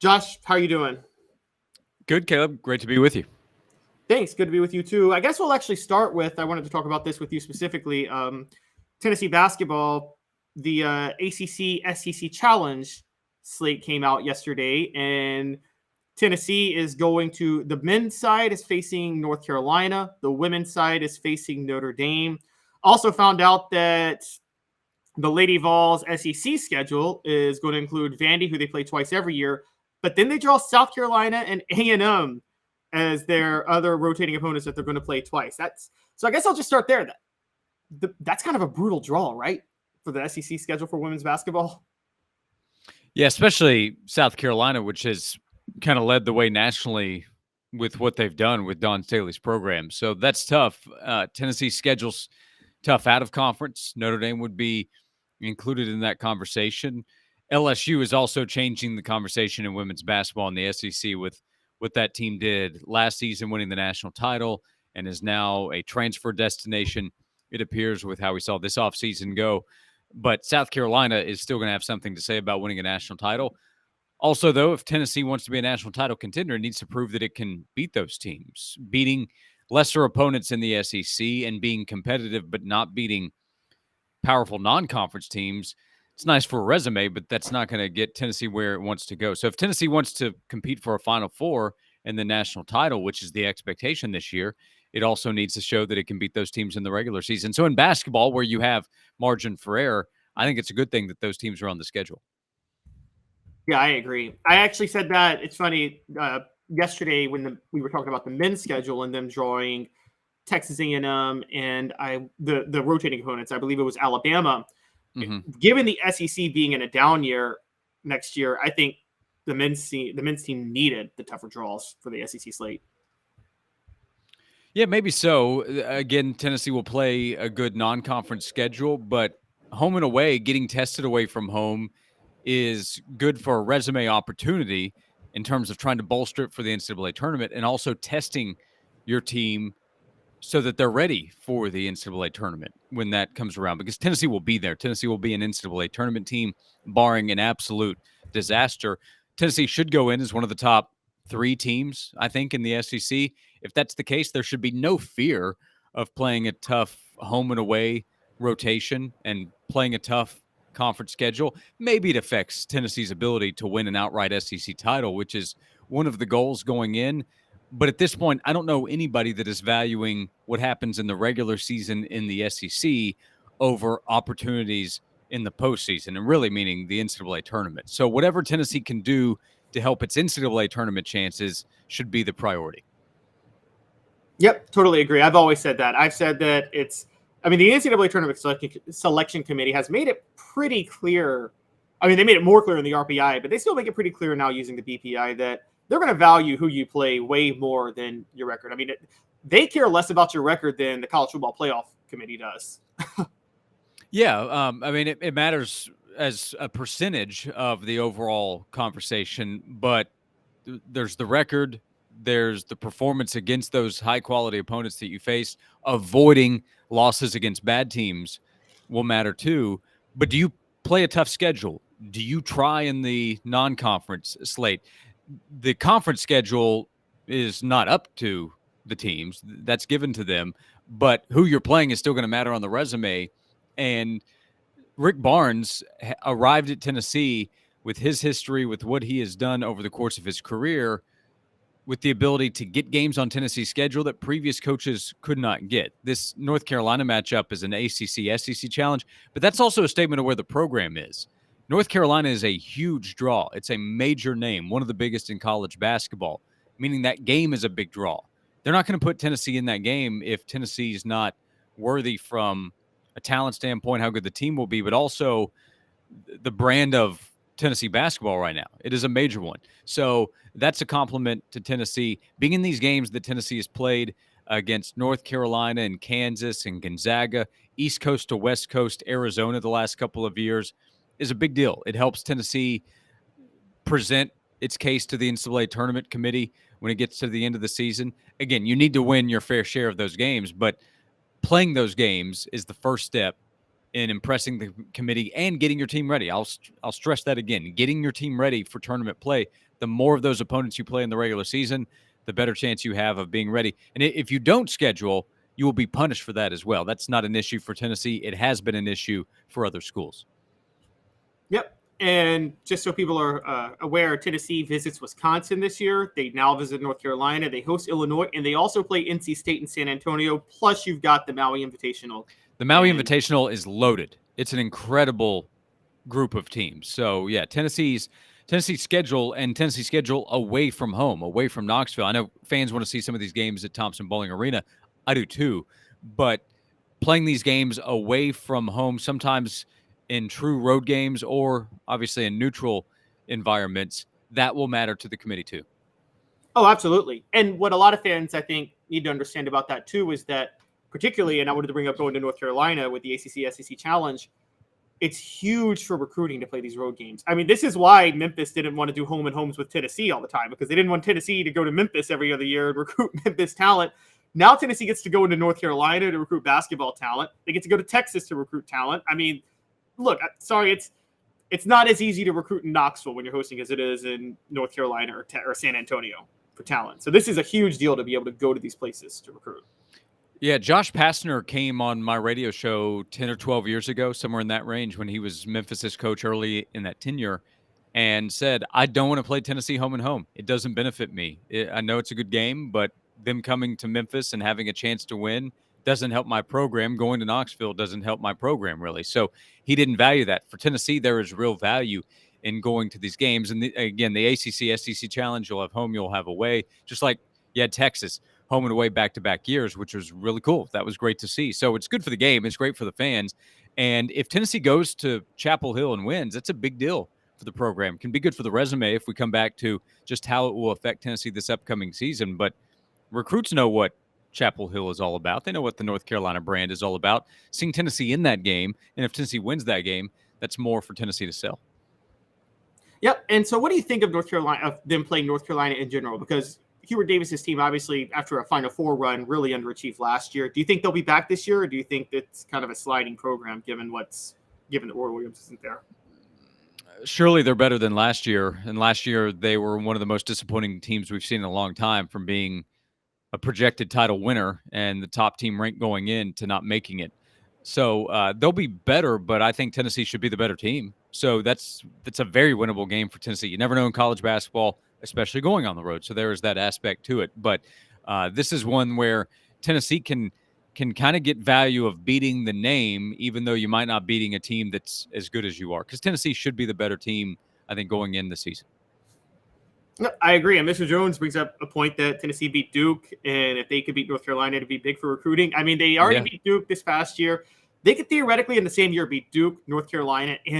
Josh, how you doing? Good, Caleb. Great to be with you. Thanks. Good to be with you too. I guess we'll actually start with. I wanted to talk about this with you specifically. Tennessee basketball, the ACC SEC Challenge slate came out yesterday, and Tennessee is going to the men's side is facing North Carolina. The women's side is facing Notre Dame. Also found out that the Lady Vols SEC schedule is going to include Vandy, who they play twice every year, but then they draw South Carolina and A&M as their other rotating opponents that they're going to play twice. So I guess I'll just start there. That's kind of a brutal draw, right, for the SEC schedule for women's basketball. Yeah, especially South Carolina, which has kind of led the way nationally with what they've done with Don Staley's program. So that's tough. Tennessee's schedule's tough out of conference. Notre Dame would be included in that conversation. LSU is also changing the conversation in women's basketball in the SEC with what that team did last season, winning the national title, and is now a transfer destination, it appears, with how we saw this offseason go. But South Carolina is still going to have something to say about winning a national title. Also, though, if Tennessee wants to be a national title contender, it needs to prove that it can beat those teams. Beating lesser opponents in the SEC and being competitive but not beating powerful non-conference teams, it's nice for a resume, but that's not going to get Tennessee where it wants to go. So if Tennessee wants to compete for a Final Four and the national title, which is the expectation this year, it also needs to show that it can beat those teams in the regular season. So in basketball, where you have margin for error, I think it's a good thing that those teams are on the schedule. Yeah, I agree. I actually said that. It's funny. Yesterday, when we were talking about the men's schedule and them drawing Texas A&M and the rotating opponents, I believe it was Alabama. Mm-hmm. Given the SEC being in a down year next year, I think the men's team needed the tougher draws for the SEC slate. Yeah, maybe so. Again, Tennessee will play a good non-conference schedule, but home and away, getting tested away from home is good for a resume opportunity in terms of trying to bolster it for the NCAA tournament and also testing your team so that they're ready for the NCAA tournament when that comes around, because Tennessee will be there. Tennessee will be an NCAA tournament team, barring an absolute disaster. Tennessee should go in as one of the top 3 teams, I think, in the SEC. If that's the case, there should be no fear of playing a tough home and away rotation and playing a tough conference schedule. Maybe it affects Tennessee's ability to win an outright SEC title, which is one of the goals going in. But at this point, I don't know anybody that is valuing what happens in the regular season in the SEC over opportunities in the postseason, and really meaning the NCAA tournament. So whatever Tennessee can do to help its NCAA tournament chances should be the priority. Yep, totally agree. I've always said that. I've said that the NCAA tournament selection committee has made it pretty clear. I mean, they made it more clear in the RPI, but they still make it pretty clear now using the BPI that they're going to value who you play way more than your record. I mean, they care less about your record than the college football playoff committee does. Yeah. It matters as a percentage of the overall conversation, but there's the record, there's the performance against those high quality opponents that you face. Avoiding losses against bad teams will matter too. But do you play a tough schedule? Do you try in the non-conference slate? The conference schedule is not up to the teams. That's given to them. But who you're playing is still going to matter on the resume. And Rick Barnes arrived at Tennessee with his history, with what he has done over the course of his career, with the ability to get games on Tennessee's schedule that previous coaches could not get. This North Carolina matchup is an ACC-SEC challenge, but that's also a statement of where the program is. North Carolina is a huge draw. It's a major name, one of the biggest in college basketball, meaning that game is a big draw. They're not going to put Tennessee in that game if Tennessee is not worthy from a talent standpoint, how good the team will be, but also the brand of Tennessee basketball right now. It is a major one. So that's a compliment to Tennessee. Being in these games that Tennessee has played against North Carolina and Kansas and Gonzaga, East Coast to West Coast, Arizona the last couple of years, is a big deal. It helps Tennessee present its case to the NCAA tournament committee when it gets to the end of the season. Again, you need to win your fair share of those games, but playing those games is the first step in impressing the committee and getting your team ready. I'll stress that again. Getting your team ready for tournament play. The more of those opponents you play in the regular season, the better chance you have of being ready. And if you don't schedule, you will be punished for that as well. That's not an issue for Tennessee. It has been an issue for other schools. Yep. And just so people are aware, Tennessee visits Wisconsin this year. They now visit North Carolina. They host Illinois, and they also play NC State and San Antonio. Plus, you've got the Maui Invitational. The Maui Invitational is loaded. It's an incredible group of teams. So, yeah, Tennessee's schedule and Tennessee's schedule away from home, away from Knoxville. I know fans want to see some of these games at Thompson Bowling Arena. I do too. But playing these games away from home, sometimes in true road games or obviously in neutral environments, that will matter to the committee too. Oh, absolutely. And what a lot of fans, I think, need to understand about that too is that particularly, and I wanted to bring up going to North Carolina with the ACC SEC Challenge, it's huge for recruiting to play these road games. I mean, this is why Memphis didn't want to do home and homes with Tennessee all the time, because they didn't want Tennessee to go to Memphis every other year and recruit Memphis talent. Now Tennessee gets to go into North Carolina to recruit basketball talent. They get to go to Texas to recruit talent. I mean, look, sorry, it's not as easy to recruit in Knoxville when you're hosting as it is in North Carolina or San Antonio for talent. So this is a huge deal to be able to go to these places to recruit. Yeah, Josh Pastner came on my radio show 10 or 12 years ago, somewhere in that range, when he was Memphis's coach early in that tenure, and said, I don't want to play Tennessee home and home. It doesn't benefit me. I know it's a good game, but them coming to Memphis and having a chance to win doesn't help my program. Going to Knoxville doesn't help my program, really. So he didn't value that. For Tennessee, there is real value in going to these games. And again, the ACC, SEC Challenge, you'll have home, you'll have away, just like you had Texas. Home and away back-to-back years, which was really cool. That was great to see. So it's good for the game. It's great for the fans. And if Tennessee goes to Chapel Hill and wins, that's a big deal for the program. It can be good for the resume if we come back to just how it will affect Tennessee this upcoming season. But recruits know what Chapel Hill is all about. They know what the North Carolina brand is all about. Seeing Tennessee in that game, and if Tennessee wins that game, that's more for Tennessee to sell. Yep. And so what do you think of North Carolina, of them playing North Carolina in general? Because Hubert Davis's team, obviously, after a Final Four run, really underachieved last year. Do you think they'll be back this year, or do you think it's kind of a sliding program given that Roy Williams isn't there? Surely they're better than last year. And last year, they were one of the most disappointing teams we've seen in a long time, from being a projected title winner and the top team ranked going in to not making it. So they'll be better, but I think Tennessee should be the better team. So that's a very winnable game for Tennessee. You never know in college basketball, especially going on the road. So there is that aspect to it. But this is one where Tennessee can kind of get value of beating the name, even though you might not beating a team that's as good as you are. Because Tennessee should be the better team, I think, going in the season. No, I agree. And Mr. Jones brings up a point that Tennessee beat Duke, and if they could beat North Carolina, it'd be big for recruiting. I mean, they already beat Duke this past year. They could theoretically in the same year beat Duke, North Carolina, and